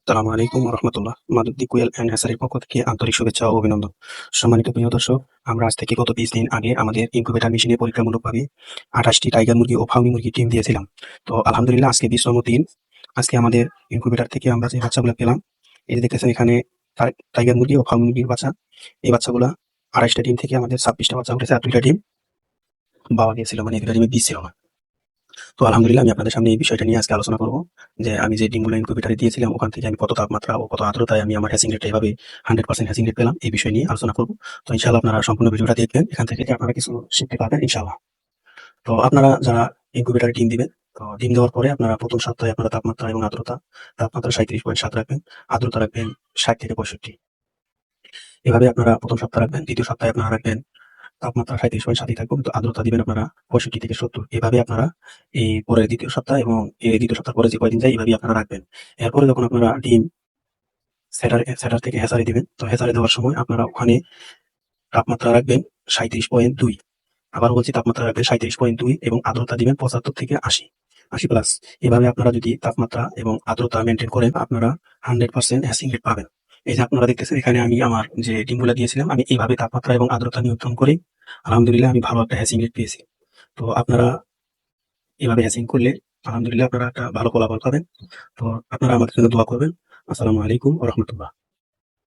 আসসালামু আলাইকুম রহমতুল্লাহ। মাধুরী কোয়েল অ্যান্ড হ্যাসারির পক্ষ থেকে আন্তরিক শুভেচ্ছা ও অভিনন্দন। সম্মানিত প্রিয় দর্শক, আমরা আজ থেকে গত 20 দিন আগে আমাদের ইনকিউবেটর মেশিনে পরীক্ষামূলকভাবে 28টি টাইগার মুরগি ও ফাউমি মুরগি ডিম দিয়েছিলাম। তো আলহামদুলিল্লাহ আজকে 20তম দিন। আজকে আমাদের ইনকিউবেটর থেকে আমরা যে বাচ্চাগুলো পেলাম, এই যে দেখতেছেন এখানে টাইগার মুরগি ও ফাউমি মুরগির বাচ্চা। এই বাচ্চাগুলা 28টা ডিম থেকে আমাদের 26টা বাচ্চা উঠেছে, আর 2টা ডিম পাওয়া গিয়েছিল, মানে 2টা ডিমে বীজ ছিল না। তো আলহামদুলিল্লাহ আমি আপনাদের সামনে এই বিষয়টা নিয়ে আজকে আলোচনা করব যে আমি যে ডিমগুলো ইনকিউবেটরে দিয়েছিলাম ওখান থেকে আমি কত তাপমাত্রা ও কত আর্দ্রতায় আমি আমার হ্যাচিং রেটটা এভাবে 100% হ্যাচিং রেট পেলাম, এই বিষয় নিয়ে আলোচনা করব। তো ইনশাআল্লাহ আপনারা সম্পূর্ণ ভিডিওটা দেখবেন, এখান থেকে আপনারা কিছু শিখতে পারবেন ইনশাআল্লাহ। তো আপনারা যারা ইনকিউবেটরে ডিম দিবেন, তো ডিম দেওয়ার পরে আপনারা প্রথম সপ্তাহে আপনারা তাপমাত্রা এবং আর্দ্রতা, তাপমাত্রা 37.7 রাখবেন, আর্দ্রতা রাখবেন 60 থেকে 65। এভাবে আপনারা প্রথম সপ্তাহ রাখবেন। দ্বিতীয় সপ্তাহে আপনারা রাখবেন তাপমাত্রা 37.7 থাকবে, কিন্তু আর্দ্রতা দিবেন আপনারা 65 থেকে 70। এভাবে আপনারা এই পরের দ্বিতীয় সপ্তাহ এবং এই দ্বিতীয় সপ্তাহ পরে যে কয়দিন যায় এভাবেই আপনারা রাখবেন। এরপরে যখন আপনারা ডিম সেটার থেকে হ্যাচারি দিবেন, তো হ্যাচারি দেওয়ার সময় আপনারা ওখানে তাপমাত্রা রাখবেন 37.2। আবার বলছি, তাপমাত্রা রাখবেন 37.2 এবং আর্দ্রতা দিবেন 75 থেকে 80 প্লাস। এভাবে আপনারা যদি তাপমাত্রা এবং আর্দ্রতা মেনটেন করেন, আপনারা 100% হ্যাচিং রেট পাবেন। এই যে আপনারা দেখতেছেন এখানে আমি আমার যে ডিমগুলা দিয়েছিলাম, আমি এইভাবে তাপমাত্রা এবং আর্দ্রতা নিয়ন্ত্রণ করে আলহামদুলিল্লাহ আমি ভালো একটা হ্যাচিং রেট পেয়েছি। তো আপনারা এভাবে হ্যাচিং করলে আলহামদুলিল্লাহ আপনারা একটা ভালো ফলাফল পাবেন। তো আপনারা আমাদের জন্য দোয়া করবেন। আসসালামু আলাইকুম ওয়া রাহমাতুল্লাহ।